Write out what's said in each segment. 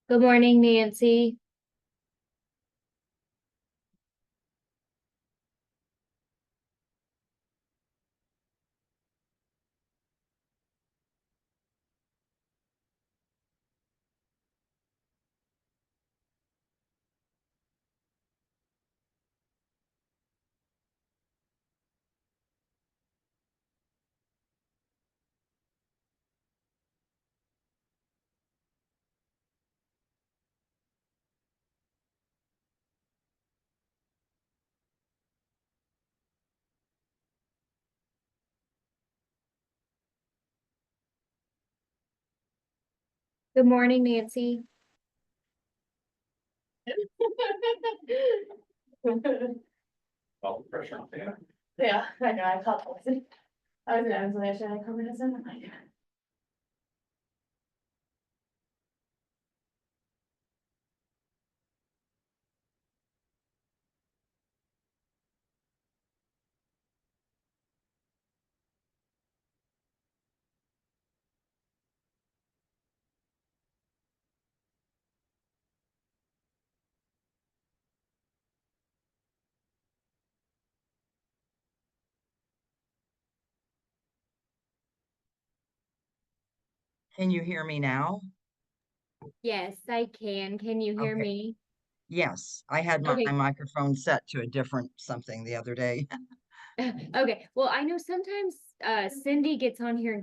Good morning, Nancy. Good morning, Nancy. All the pressure on there. Yeah, I know, I caught Lexi. I was in isolation, I come in as in, I'm like, Can you hear me now? Yes, I can. Can you hear Okay. me? Yes, I had my Okay. microphone set to a different something the other day. Okay. Well, I know sometimes Cindy gets on here and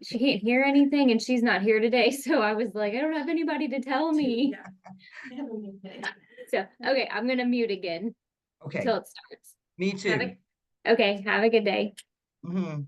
she can't hear anything and she's not here today. So I was like, I don't have anybody to tell me. yeah. So, okay, I'm gonna mute again Okay, till it starts. me Have too. okay, have a good day. Mhm.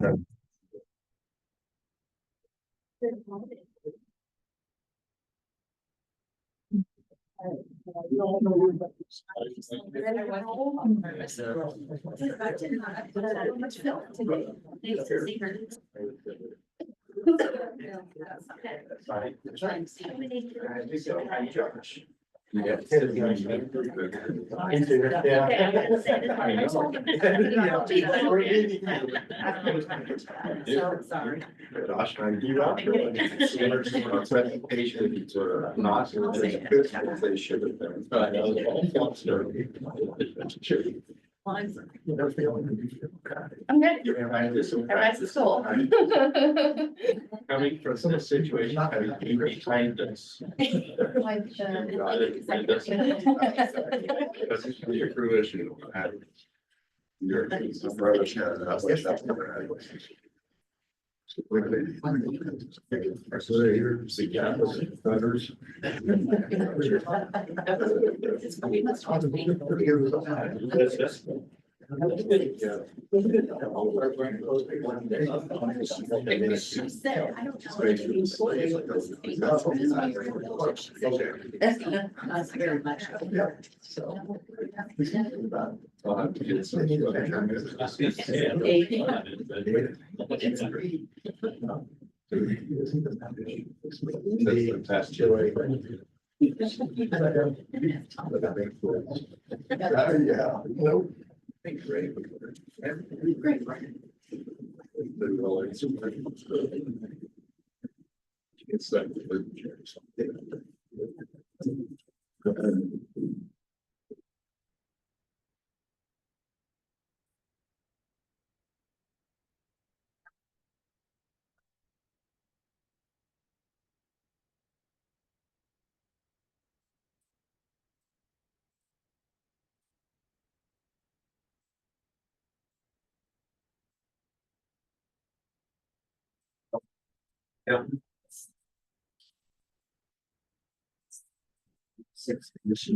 So sorry. Gosh, man, you are. Patient, sort of not, they should have been. I'm good. Everybody's the soul. Coming from some situation, having been behind us. That's your crew issue. Your brother shared that. That's never had. So they're That's very much. I'll have to get some. That's yeah, nope. Great. It's like. Yeah. Six. Yes.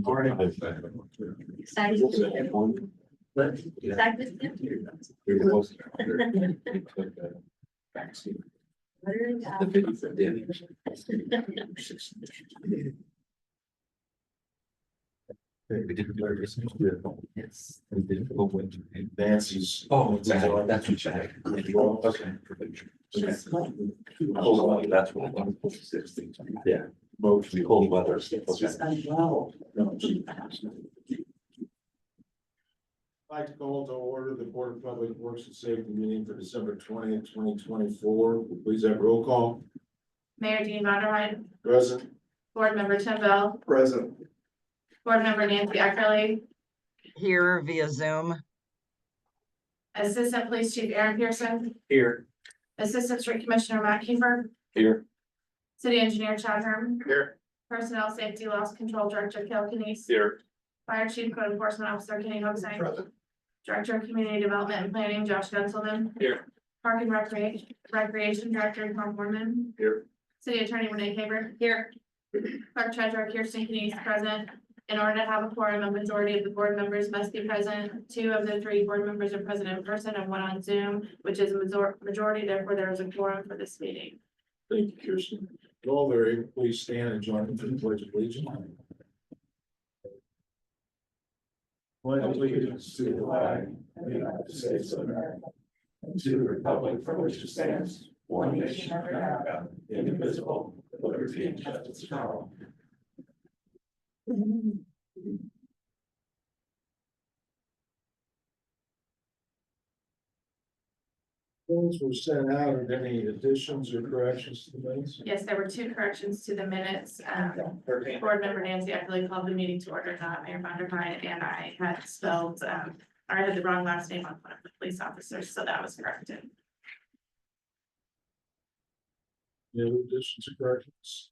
Nancy's. Oh, exactly. That's what you had. Okay. That's what. Yeah. Mostly cold weather. I'd like to call to order the Board of Public Works and Safety meeting for December 20th, 2024. Please have roll call. Mayor Dean Vonderheide, Present. Board Member Tim Bell, Present. Board Member Nancy Eckerly, Here via Zoom. Assistant Police Chief Aaron Pearson, Here. Assistant Street Commissioner Matt Kiefer, Here. City Engineer Chad Herm, Here. Personnel Safety Loss Control Director Kel Kenise, Here. Fire Chief Code Enforcement Officer Kenny Hoaxine, Present. Director of Community Development and Planning Josh Gunselman, Here. Park and Recreation Director Tom Mormon, Here. City Attorney Renee Haber, here. Clerk Treasurer Kirsten Kenise, present. In order to have a quorum, a majority of the board members must be present. 2 of the 3 board members are present in person and 1 on Zoom, which is a majority, therefore there is a quorum for this meeting. Thank you, Kirsten. All there, able, please stand and join me in the pledge of allegiance. Pledge allegiance to the flag of the United States of America, and to the republic for which it stands, one nation under God, indivisible, with liberty and justice for all. Those were sent out. Are there any additions or corrections to the minutes? Yes, there were 2 corrections to the minutes. Board member Nancy Eckerly called the meeting to order, not Mayor Vonderheide, and I had spelled, or I had the wrong last name on one of the police officers, so that was corrected. Any other additions or corrections?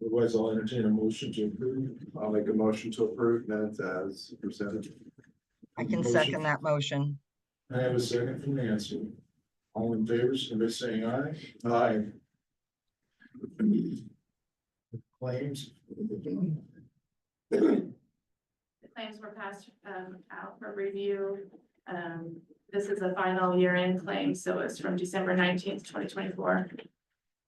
Otherwise, I'll entertain a motion to approve. I'll make a motion to approve minutes as presented. I can second that motion. I have a second from Nancy. All in favor, somebody saying aye? Aye. Claims. The claims were passed out for review. This is a final year-end claim, so it's from December 19th, 2024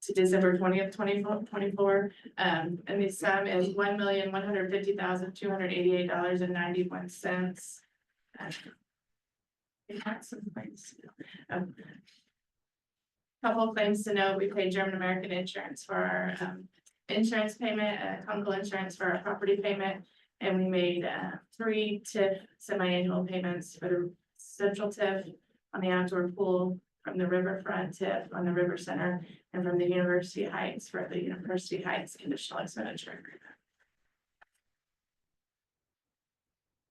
to December 20th, 2024. And the sum is $1,150,288.91. We had some claims. Couple of claims to note, we paid German American Insurance for our insurance payment, chemical insurance for our property payment. And we made 3 TIF semi-annual payments for the central TIF on the outdoor pool, from the riverfront TIF on the river center, and from the University Heights for the University Heights conditional expenditure.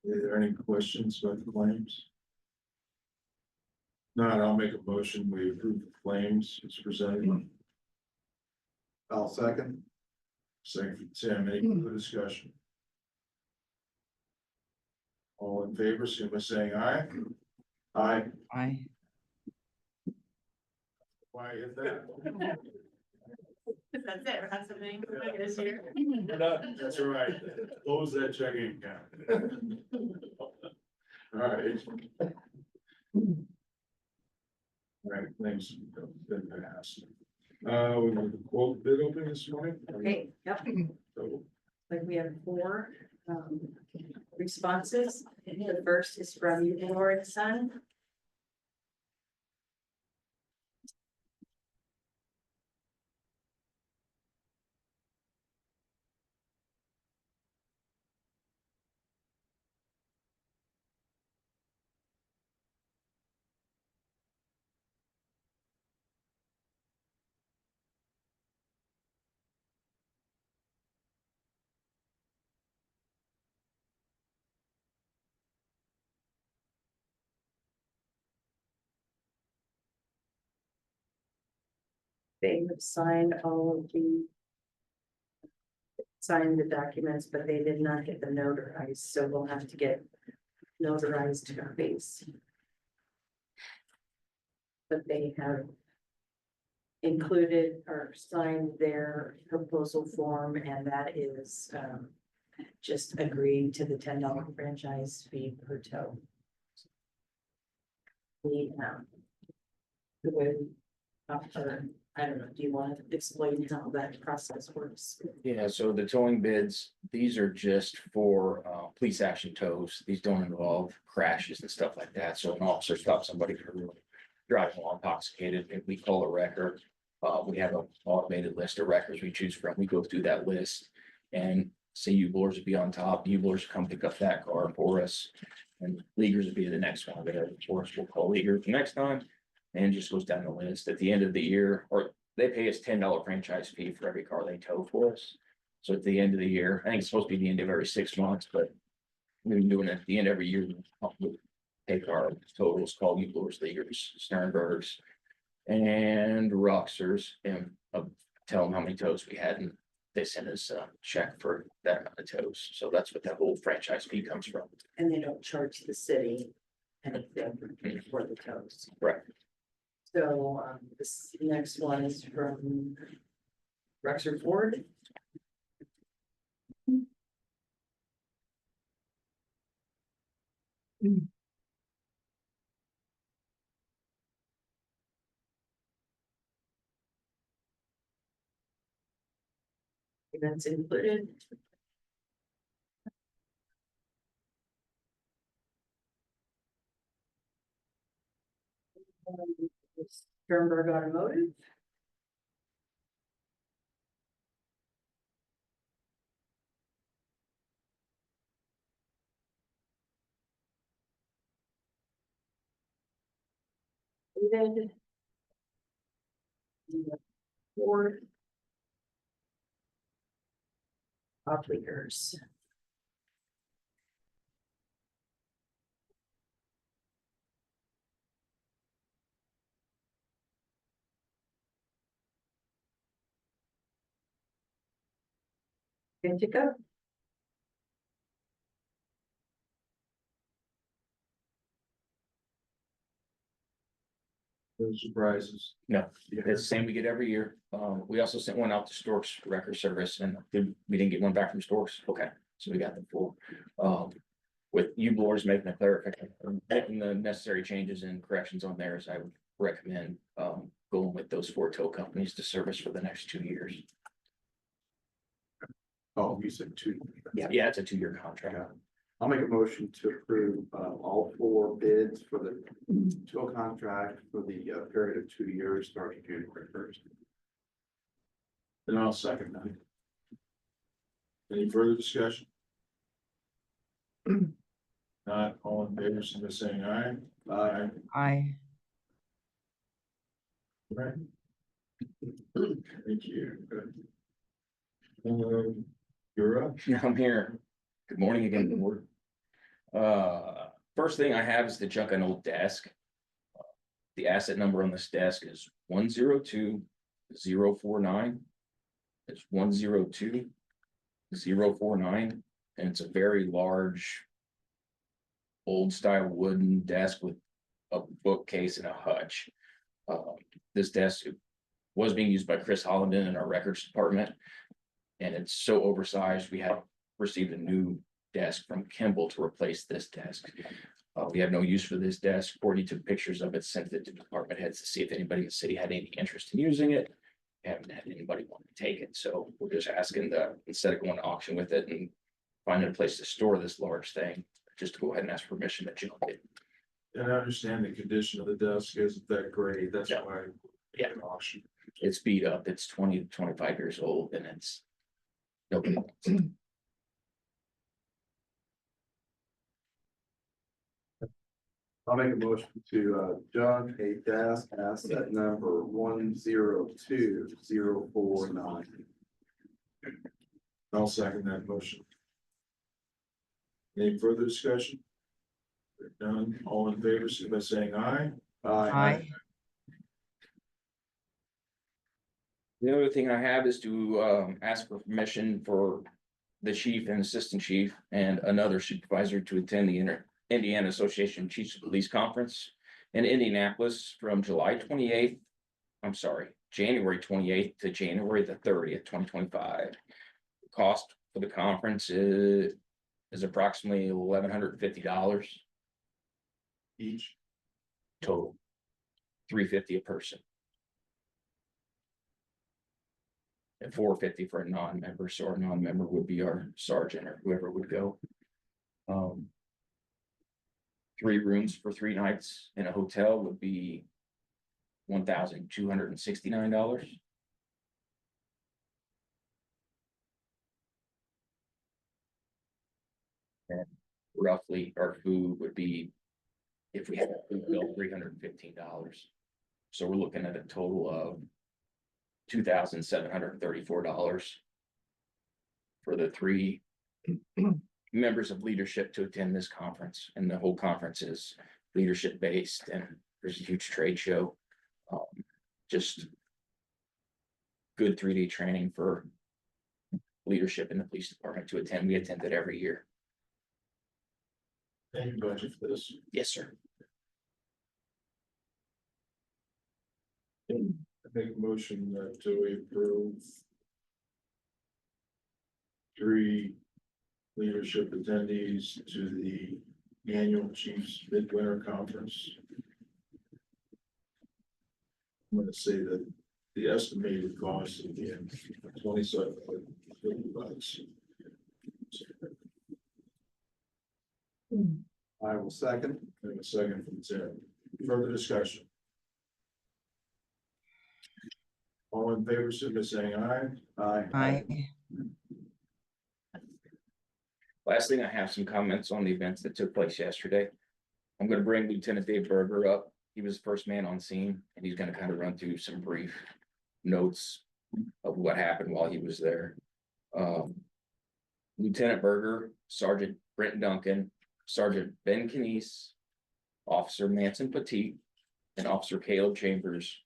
Are there any questions about the claims? Not, I'll make a motion, we approve the claims as presented. I'll second. Second, Tim, any further discussion? All in favor, so by saying aye? Aye. Aye. Why is that? That's it, we're not submitting this year. That's all right, close that checking account. All right. All right, thanks. Been passed. We have a quote bid open this morning. Okay, yep, So, like we have 4 responses. The first is from Lord Son. They have signed all of the signed the documents, but they did not get the notarized, so we'll have to get notarized copies. But they have included or signed their proposal form, and that is just agreeing to the $10 franchise fee per tow. The way, I don't know, do you want to explain how that process works? Yeah, so the towing bids, these are just for police action tows. These don't involve crashes and stuff like that. So an officer stops somebody for driving while intoxicated, if we call a record, we have an automated list of records we choose from. We go through that list and say U-Blurs would be on top. U-Blurs come pick up that car for us. And Leaguers would be the next one. But for us, we'll call Leaguers the next time. And it just goes down the list at the end of the year, or they pay us $10 franchise fee for every car they tow for us. So at the end of the year, I think it's supposed to be the end of every 6 months, but we've been doing it at the end of every year. We'll take our totals, call U-Blurs, Leaguers, Sternbergs, and Roxers, and tell them how many tows we had, and they send us a check for that amount of tows. So that's what that whole franchise fee comes from. And they don't charge the city anything for the tows. Right. So this next one is from Rexford Ford. That's included. Sternberg Automotive. David. Ford. Off-leakers. Good to go. No surprises. No, it's the same we get every year. We also sent one out to Storks Record Service, and we didn't get one back from Storks. Okay, so we got them full. with you boards making a clarification, making the necessary changes and corrections on theirs, I would recommend going with those 4 tow companies to service for the next 2 years. Oh, you said two. Yeah, it's a 2-year contract. I'll make a motion to approve, all 4 bids for the tow contract for the, period of 2 years starting January 1st. And I'll second that. Any further discussion? Not all in favor, so by saying aye. Aye. I, Right. Thank you. You're up. I'm here. Good morning again, board. First thing I have is to check an old desk. The asset number on this desk is 102049. It's 102049, and it's a very large old style wooden desk with a bookcase and a hutch. This desk was being used by Chris Hollenden in our records department. And it's so oversized, we have received a new desk from Kimball to replace this desk. We have no use for this desk. Courtney took pictures of it, sent it to department heads to see if anybody in the city had any interest in using it. Haven't had anybody want to take it, so we're just asking instead of going to auction with it and finding a place to store this large thing, just to go ahead and ask permission to junk it. And I understand the condition of the desk isn't that great, that's Yeah. why. Yeah. Auction. It's beat up, it's 20 to 25 years old, and it's nobody wants it. I'll make a motion to, junk a desk asset number 102049. I'll second that motion. Any further discussion? If none, all in favor, so by saying aye. I, The other thing I have is to ask for permission for the chief and assistant chief and another supervisor to attend the Indiana Association of Chiefs of Police Conference in Indianapolis from January 28th to January the 30th, 2025. The cost for the conference is approximately $1,150 Each. total, $350 a person. And $450 for a non-member, so our non-member would be our sergeant or whoever would go. 3 rooms for 3 nights in a hotel would be $1,269. And roughly our food would be, if we had a food bill, $315. So we're looking at a total of $2,734 for the 3 members of leadership to attend this conference. And the whole conference is leadership based, and there's a huge trade show. Just good 3-day training for leadership in the police department to attend. We attend it every year. Any budget for this? Yes, sir. I make a motion that we approve 3 leadership attendees to the annual Chiefs Midwinter Conference. I'm gonna say that the estimated cost of the $27.50. I will second. And a second from Tim. Further discussion. All in favor, so by saying aye. I, Last thing, I have some comments on the events that took place yesterday. I'm gonna bring Lieutenant Dave Berger up. He was the first man on scene, and he's gonna kind of run through some brief notes of what happened while he was there. Lieutenant Berger, Sergeant Brent Duncan, Sergeant Ben Kenese, Officer Manson Petit, and Officer Caleb Chambers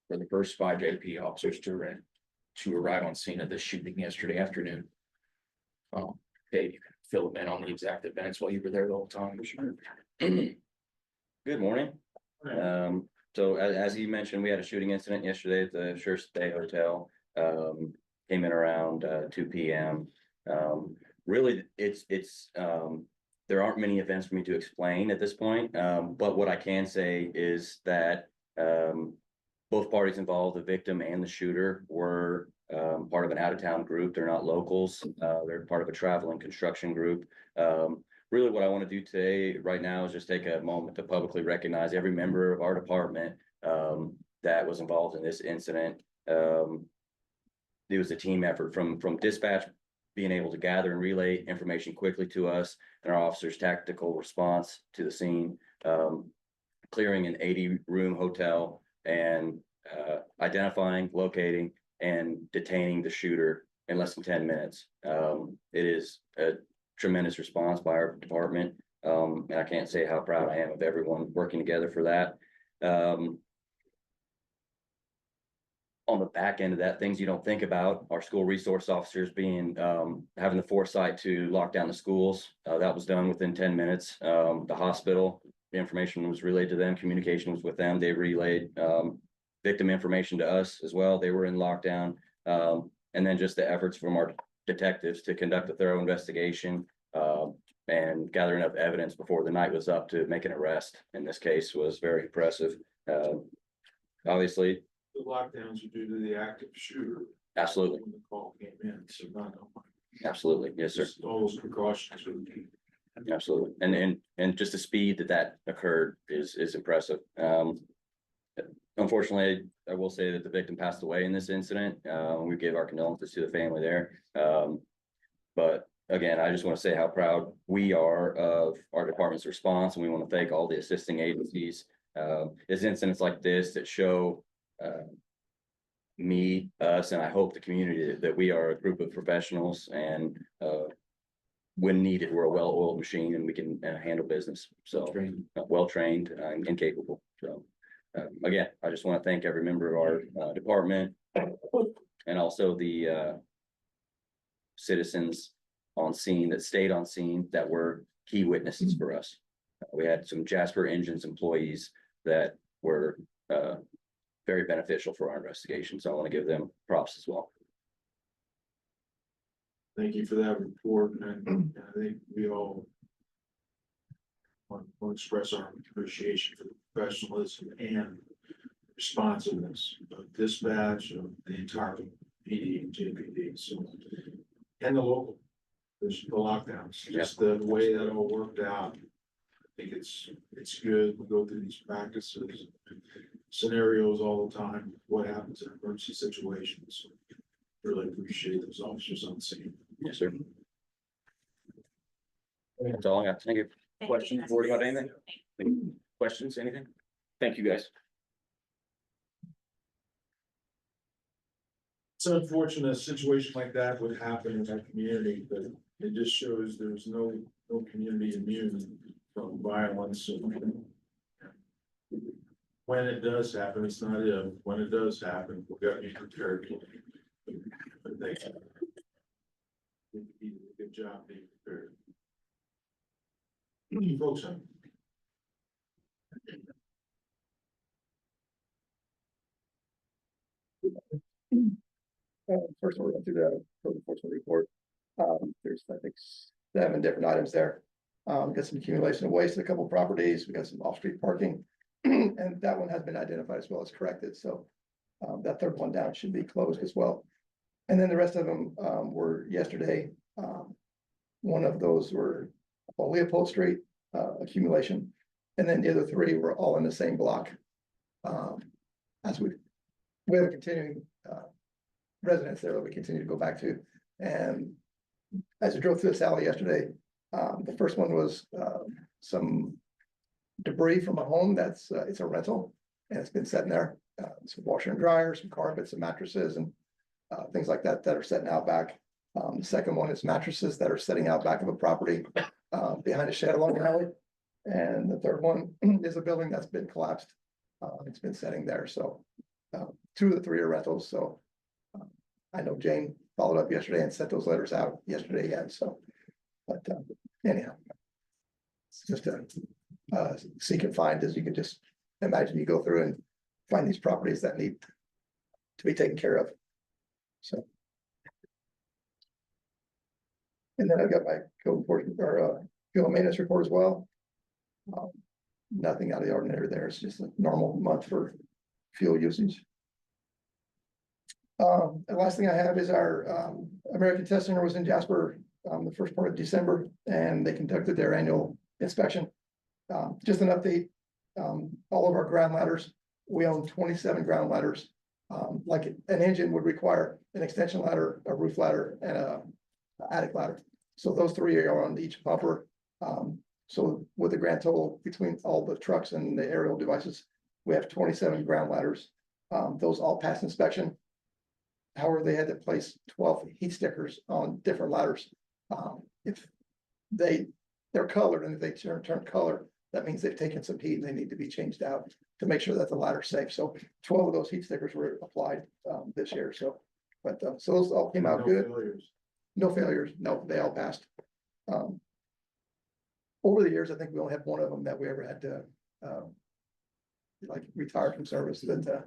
were the first 5 JP officers to arrive on scene of this shooting yesterday afternoon. Dave, you can fill them in on the exact events while you were there the whole time. Sure. Good morning. So as you mentioned, we had a shooting incident yesterday at the Sure Stay Hotel. Came in around 2 p.m. Really, it's there aren't many events for me to explain at this point, but what I can say is that, both parties involved, the victim and the shooter, were, part of an out-of-town group. They're not locals. They're part of a traveling construction group. Really what I want to do today, right now, is just take a moment to publicly recognize every member of our department, that was involved in this incident. It was a team effort from dispatch being able to gather and relay information quickly to us, and our officers' tactical response to the scene, clearing an 80-room hotel and identifying, locating, and detaining the shooter in less than 10 minutes. It is a tremendous response by our department, and I can't say how proud I am of everyone working together for that. On the back end of that, things you don't think about, our school resource officers being, having the foresight to lock down the schools. That was done within 10 minutes. The hospital, the information was relayed to them, communication was with them. They relayed, victim information to us as well. They were in lockdown. And then just the efforts from our detectives to conduct a thorough investigation, and gather enough evidence before the night was up to make an arrest in this case was very impressive. Obviously, The lockdowns are due to the active shooter. absolutely, When the call came in, so not, absolutely. Yes, sir. just all those precautions are key. Absolutely. And just the speed that occurred is impressive. Unfortunately, I will say that the victim passed away in this incident. We give our condolences to the family there. But again, I just want to say how proud we are of our department's response, and we want to thank all the assisting agencies. It's incidents like this that show, me, us, and I hope the community that we are a group of professionals, and when needed, we're a well-oiled machine and we can handle business. So well-trained and capable. So again, I just want to thank every member of our department, and also the citizens on scene that stayed on scene that were key witnesses for us. We had some Jasper Engines employees that were very beneficial for our investigation. So I want to give them props as well. Thank you for that report, and I think we all want to express our appreciation for the professionalism and responsiveness of dispatch of the entire PD and JPD, so, and the local, the lockdowns, just the way that all worked out. I think it's good. We go through these practices, scenarios all the time, what happens in emergency situations. Really appreciate those officers on scene. Yes, sir. That's all I got. Thank you. Questions? Board, you got anything? Questions, anything? Thank you, guys. It's unfortunate a situation like that would happen in that community, but it just shows there's no community immune from violence. And when it does happen, it's not if, when it does happen, we've got to be prepared. But they did a good job being prepared. Folks, First, we're going through the code enforcement report. There's, I think, 7 different items there. Got some accumulation of waste in a couple of properties. We got some off-street parking, and that one has been identified as well as corrected. So that third one down should be closed as well. And then the rest of them were yesterday. One of those were Leopold Street accumulation, and then the other 3 were all in the same block. As we have a continuing residents there that we continue to go back to. And as I drove through this alley yesterday, the first one was some debris from a home that's it's a rental, and it's been sitting there. Some washer and dryer, some carpets, some mattresses, and things like that that are sitting out back. The second one is mattresses that are sitting out back of a property behind a shed along the alley. And the third one is a building that's been collapsed. It's been sitting there. So 2 of the 3 are rentals. So I know Jane followed up yesterday and sent those letters out yesterday yet. So, but anyhow, it's just a seek and find, as you can just imagine. You go through and find these properties that need to be taken care of. So, and then I've got my code enforcement or fuel maintenance report as well. Nothing out of the ordinary there. It's just a normal month for fuel usage. The last thing I have is our American Test Center was in Jasper the first part of December, and they conducted their annual inspection. Just an update, all of our ground ladders, we own 27 ground ladders. Like an engine would require an extension ladder, a roof ladder, and a attic ladder. So those three are on each bumper. So with the grand total between all the trucks and the aerial devices, we have 27 ground ladders. Those all passed inspection. However, they had to place 12 heat stickers on different ladders. If they're colored, and if they turn color, that means they've taken some heat and they need to be changed out to make sure that the ladder's safe. So 12 of those heat stickers were applied this year. So, but so those all came out good. No failures. No, they all passed. Over the years, I think we only had one of them that we ever had to like retire from service. That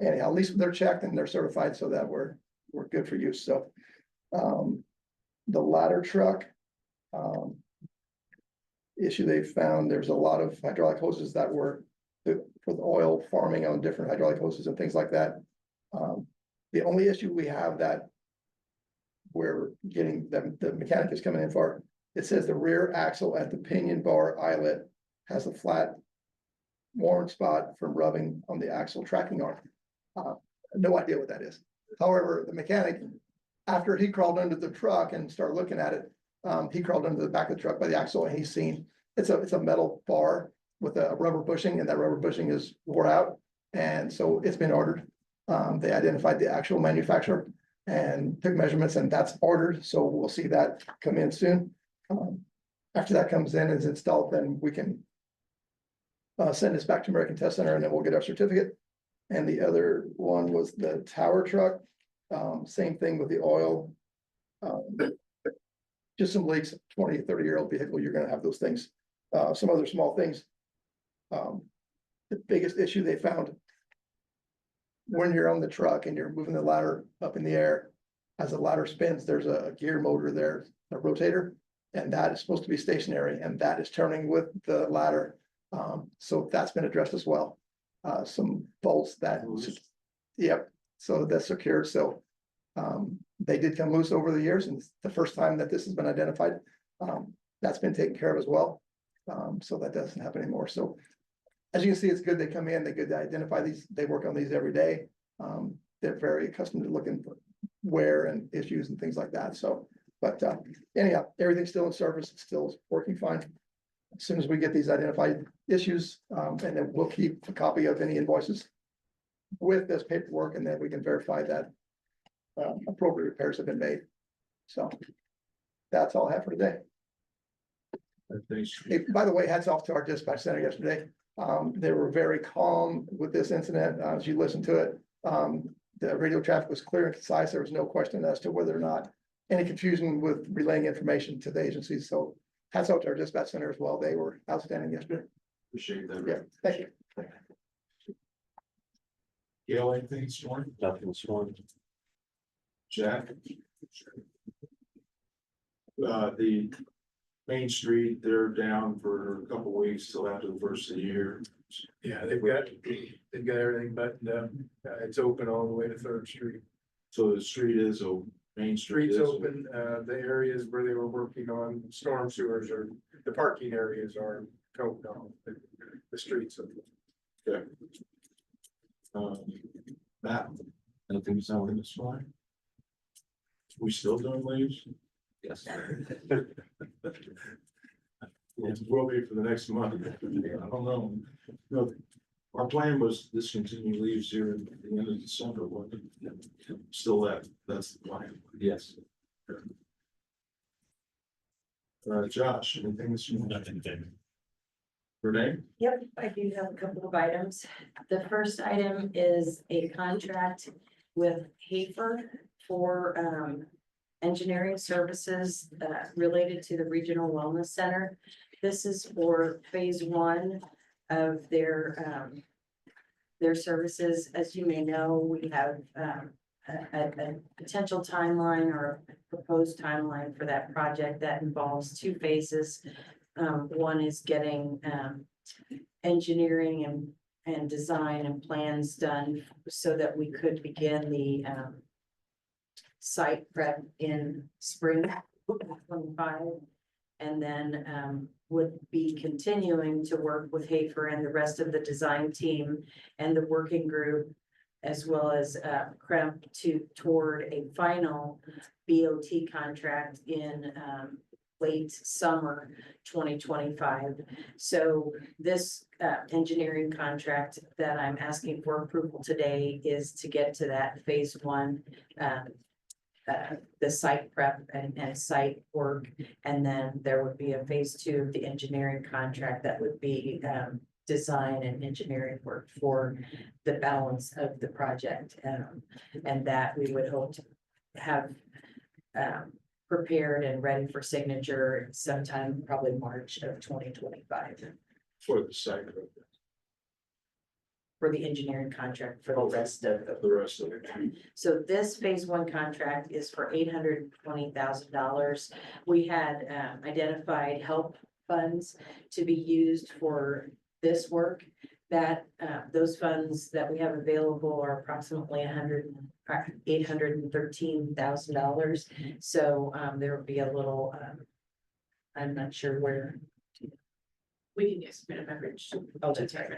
anyhow, at least they're checked and they're certified so that we're good for use. So the ladder truck issue they found, there's a lot of hydraulic hoses that were for the oil farming on different hydraulic hoses and things like that. The only issue we have that we're getting the mechanic is coming in for, it says the rear axle at the pinion bar eyelet has a flat worn spot from rubbing on the axle tracking arm. No idea what that is. However, the mechanic, after he crawled under the truck and started looking at it, he crawled under the back of the truck by the axle, and he's seen it's a metal bar with a rubber bushing, and that rubber bushing is wore out, and so it's been ordered. They identified the actual manufacturer and took measurements, and that's ordered. So we'll see that come in soon. After that comes in and is installed, then we can send this back to American Test Center, and then we'll get our certificate. And the other one was the tower truck. Same thing with the oil. Just some leaks, 20, 30-year-old vehicle, you're gonna have those things. Some other small things. The biggest issue they found when you're on the truck and you're moving the ladder up in the air, as the ladder spins, there's a gear motor there, a rotator, and that is supposed to be stationary, and that is turning with the ladder. So that's been addressed as well. Some bolts that, yep, so that's secured. So they did come loose over the years, and it's the first time that this has been identified. That's been taken care of as well. So that doesn't happen anymore. So as you can see, it's good they come in, they good to identify these, they work on these every day. They're very accustomed to looking for wear and issues and things like that. So, but anyhow, everything's still in service, it's still working fine. As soon as we get these identified issues, and then we'll keep a copy of any invoices with this paperwork, and then we can verify that appropriate repairs have been made. So that's all I have for today. Hey, by the way, hats off to our dispatch center yesterday. They were very calm with this incident. As you listen to it, the radio traffic was clear and concise. There was no question as to whether or not any confusion with relaying information to the agencies. So hats off to our dispatch center as well. They were outstanding yesterday. Appreciate that. Yeah, thank you. Gail, anything sworn? Nothing sworn. Jack? The Main Street, they're down for a couple weeks till after the first of the year. Yeah, they've got everything buttoned up. It's open all the way to Third Street. So the street is open, Main Street Streets is open, the areas where they were working on storm sewers or the parking areas are coped on, the streets. Okay. Matt, anything to say on this one? We still doing leaves? Yes. It will be for the next month. I don't know. No, our plan was discontinue leaves here at the end of December, wasn't it? Still that's the plan. Yes. Josh, anything that you want? Renee? Yep, I do have a couple of items. The first item is a contract with Hafer for engineering services related to the Regional Wellness Center. This is for phase one of their services. As you may know, we have a potential timeline or a proposed timeline for that project that involves two phases. One is getting, engineering and design and plans done so that we could begin the, site prep in spring 25. And then, would be continuing to work with Hafer and the rest of the design team and the working group, as well as CREMP toward a final BOT contract in late summer 2025. So this engineering contract that I'm asking for approval today is to get to that phase one, the site prep and site work. And then there would be a phase two of the engineering contract that would be design and engineering work for the balance of the project. And that we would hope to have prepared and ready for signature sometime probably March of 2025 For the site, for the engineering contract for the rest of the. the rest of it. So this phase one contract is for $820,000. We had identified help funds to be used for this work. That those funds that we have available are approximately $813,000. So there will be a little, I'm not sure where. We can use food and beverage. Oh, that's right.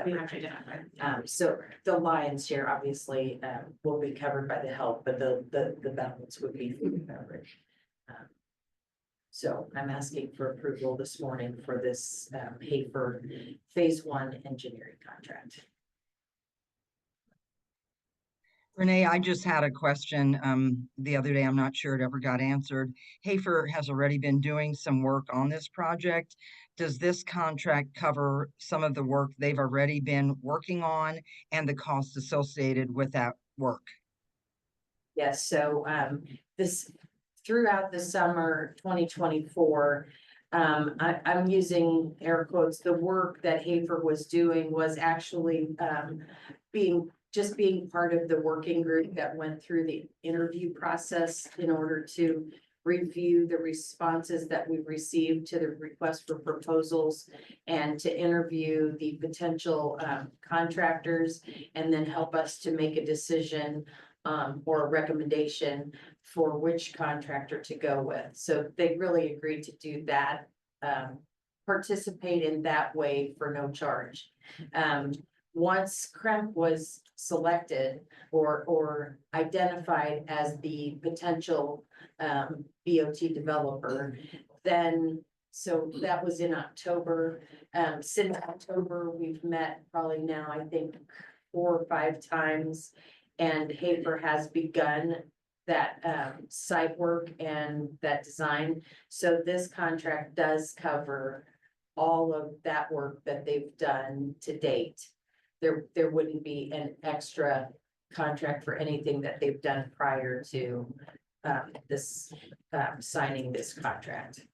We have to identify. So the lion's share obviously will be covered by the help, but the balance would be food and beverage. So I'm asking for approval this morning for this Hafer phase one engineering contract. Renee, I just had a question the other day. I'm not sure it ever got answered. Hafer has already been doing some work on this project. Does this contract cover some of the work they've already been working on and the costs associated with that work? Yes, so this throughout the summer 2024, I'm using air quotes, the work that Hafer was doing was actually being part of the working group that went through the interview process in order to review the responses that we've received to the request for proposals and to interview the potential contractors and then help us to make a decision or a recommendation for which contractor to go with. So they really agreed to do that, participate in that way for no charge. Once CREMP was selected or identified as the potential BOT developer, then, so that was in October. Since October, we've met probably now, I think, 4 or 5 times. And Hafer has begun that site work and that design. So this contract does cover all of that work that they've done to date. There wouldn't be an extra contract for anything that they've done prior to this signing this contract.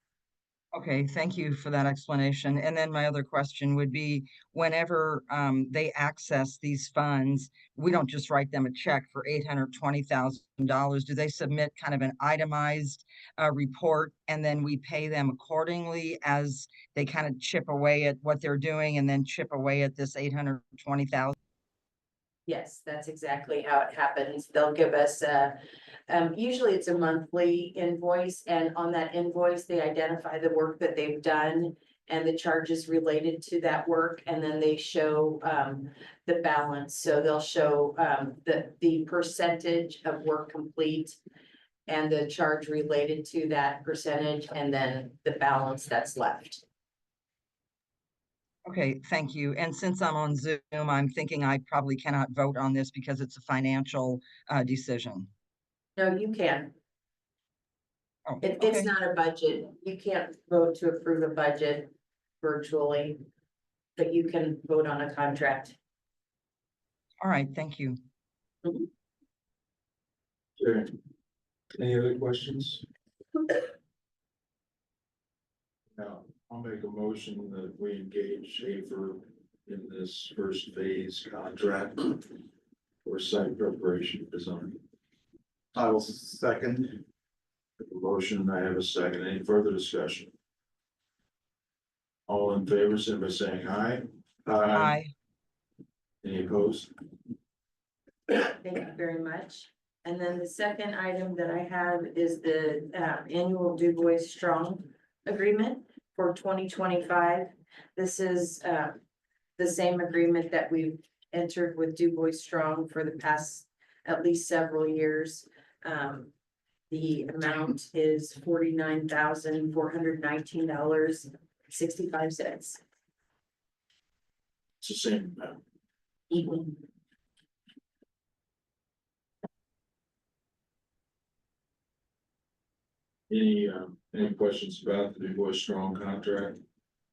Okay, thank you for that explanation. And then my other question would be, whenever they access these funds, we don't just write them a check for $820,000. Do they submit kind of an itemized report and then we pay them accordingly as they kind of chip away at what they're doing and then chip away at this $820,000? Yes, that's exactly how it happens. They'll give us usually it's a monthly invoice, and on that invoice, they identify the work that they've done and the charges related to that work, and then they show the balance. So they'll show the percentage of work complete and the charge related to that percentage, and then the balance that's left. Okay, thank you. And since I'm on Zoom, I'm thinking I probably cannot vote on this because it's a financial decision. No, you can. Oh, It's okay. not a budget. You can't vote to approve a budget virtually, but you can vote on a contract. All right, thank you. Okay. Any other questions? Now, I'll make a motion that we engage Schaefer in this first phase contract for site preparation design. I will second. Motion, I have a second. Any further discussion? All in favor, signify by saying aye. Aye. Any opposed? Thank you very much. And then the second item that I have is the annual Du Bois Strong Agreement for 2025. This is the same agreement that we've entered with Du Bois Strong for the past at least several years. The amount is $49,419.65. It's the same amount. Any questions about the Du Bois Strong contract?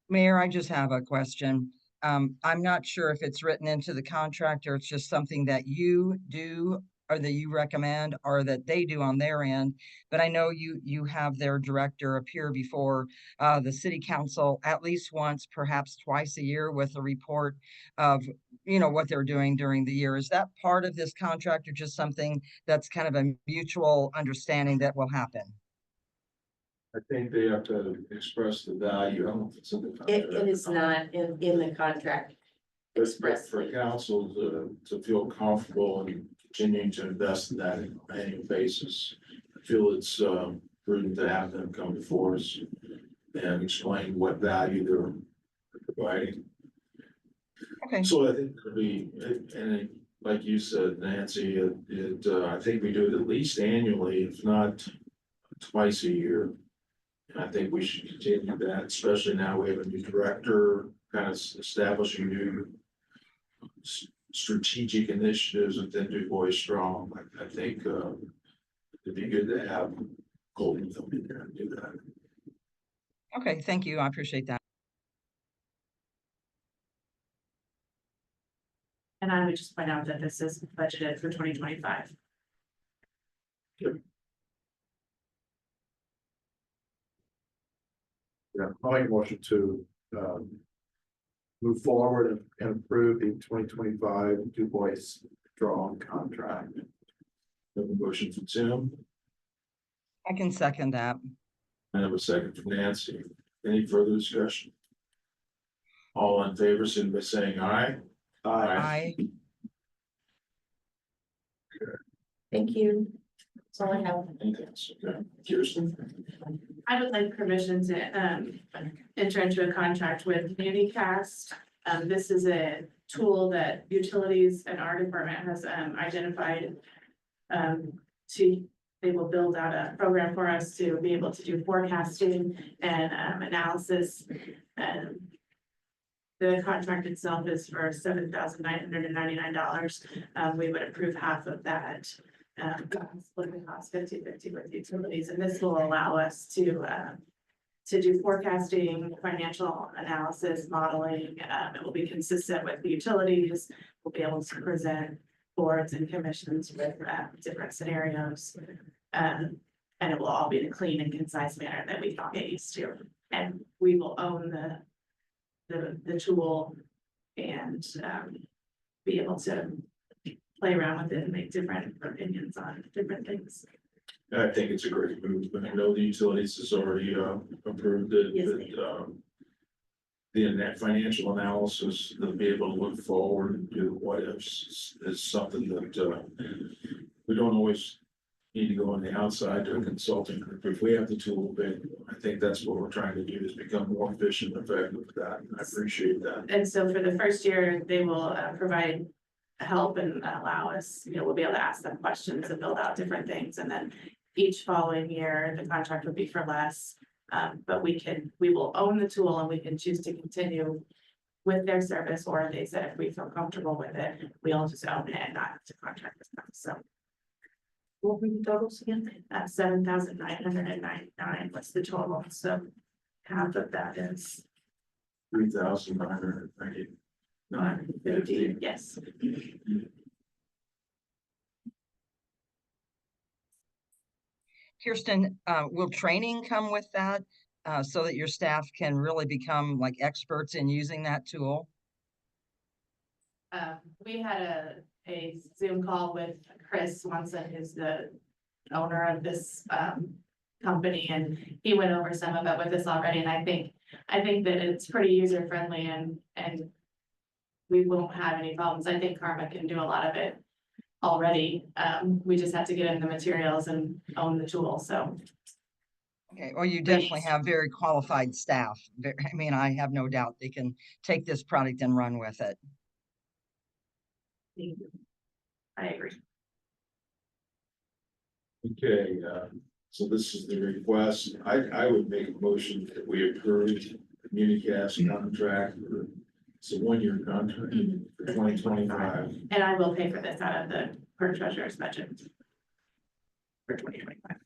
Mayor, I just have a question. I'm not sure if it's written into the contract or it's just something that you do or that you recommend or that they do on their end. But I know you have their director appear before the city council at least once, perhaps twice a year with a report of, what they're doing during the year. Is that part of this contract or just something that's kind of a mutual understanding that will happen? I think they have to express the value. I don't know if it's in the contract. It is not in the contract. But expressly. for council to feel comfortable and continuing to invest in that on an annual basis, I feel it's prudent to have them come before us and explain what value they're providing. Okay. So I think it'll be, and like you said, Nancy, I think we do it at least annually, if not twice a year. And I think we should continue that, especially now we have a new director, kind of establishing new strategic initiatives within Du Bois Strong. I think it'd be good to have Golden come in there and do that. Okay, thank you. I appreciate that. And I would just point out that this is budgeted for 2025. Yeah, I'll make a motion to move forward and approve the 2025 Du Bois Strong contract. Have a motion from Tim, I can second that. I have a second from Nancy. Any further discussion? All in favor, signify by saying aye. Aye. Thank you. That's all I have. Anything else? Okay. Kirsten? I would like permission to enter into a contract with Unicast. This is a tool that utilities and our department has identified. They will build out a program for us to be able to do forecasting and analysis. And the contract itself is for $7,999. We would approve half of that. Split the cost 50-50 with utilities, and this will allow us to do forecasting, financial analysis, modeling. It will be consistent with the utilities. We'll be able to present boards and commissions with different scenarios. And it will all be in a clean and concise manner that we can get used to. And we will own the tool and be able to play around with it and make different opinions on different things. I think it's a great move, but I know the utilities has already approved it. Yes, But, the net financial analysis, they'll be able to look forward and do what ifs is something that we don't always need to go on the outside to a consulting group. If we have the tool, I think that's what we're trying to do, is become more efficient and effective with that. And I appreciate that. And so for the first year, they will provide help and allow us, we'll be able to ask them questions and build out different things. And then each following year, the contract would be for less. But we will own the tool and we can choose to continue with their service, or they said if we feel comfortable with it, we'll just own it and not have to contract with them. So. What were the totals again? $7,999 was the total. So half of that is 3,990. yes. Kirsten, will training come with that so that your staff can really become like experts in using that tool? We had a Zoom call with Chris Swanson, who's the owner of this company, and he went over some of it with us already. And I think I think that it's pretty user friendly and we won't have any problems. I think Karma can do a lot of it already. We just have to get in the materials and own the tool, so. Okay, well, you definitely have very qualified staff. I mean, I have no doubt they can take this product and run with it. Thank you. I agree. Okay, so this is the request. I would make a motion that we approve the Communicast contract. It's a one-year contract for 2025. And I will pay for this out of the clerk treasurer's budget. For 2025.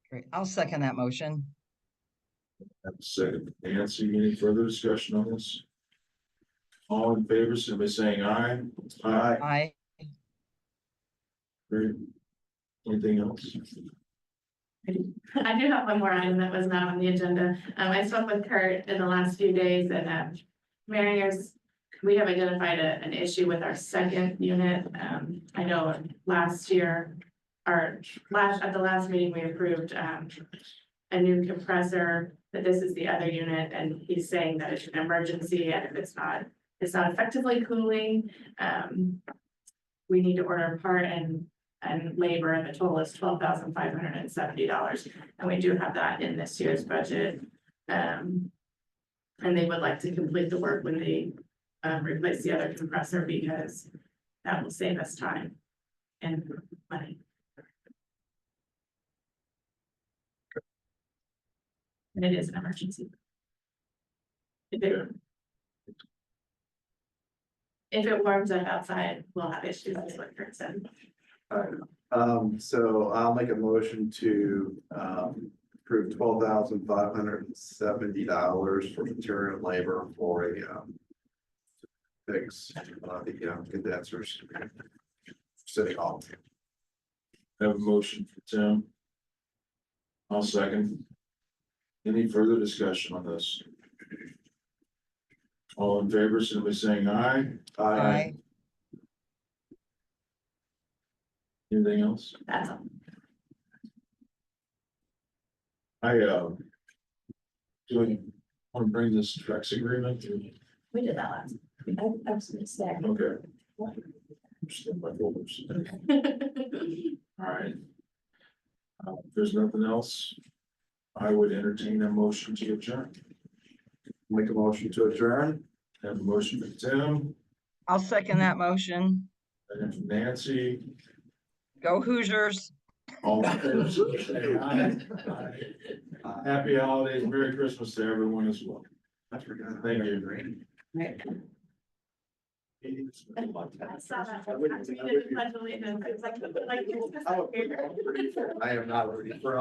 Great. I'll second that motion. Have a second. Nancy, any further discussion on this? All in favor, simply saying aye. Aye. I, Great. Anything else? I do have one more item that was not on the agenda. I spoke with Kurt in the last few days and, Mariners, we have identified an issue with our second unit. I know last year, at the last meeting, we approved, a new compressor, that this is the other unit, and he's saying that it's an emergency, and if it's not effectively cooling, we need to order a part and labor, and the total is $12,570. And we do have that in this year's budget. And they would like to complete the work when they replace the other compressor, because that will save us time and money. And it is an emergency. If it warms up outside, we'll have issues, as what Kurt said. So I'll make a motion to, approve $12,570 for material and labor for a, fix, the condensers. City Hall. Have a motion for Tim. I'll second. Any further discussion on this? All in favor, simply saying aye. I, Anything else? That's all. Doing, want to bring this Trex agreement to, We did that last. I was gonna say. okay. Just in my folders. All right. If there's nothing else, I would entertain a motion to adjourn. Make a motion to adjourn. Have a motion for Tim, I'll second that motion. and for Nancy. Go Hoosiers. All in favor, say aye. Happy holidays, Merry Christmas to everyone as well. I forgot. Thank you. I saw that. We did the pledge of allegiance. It's like, I am not ready for.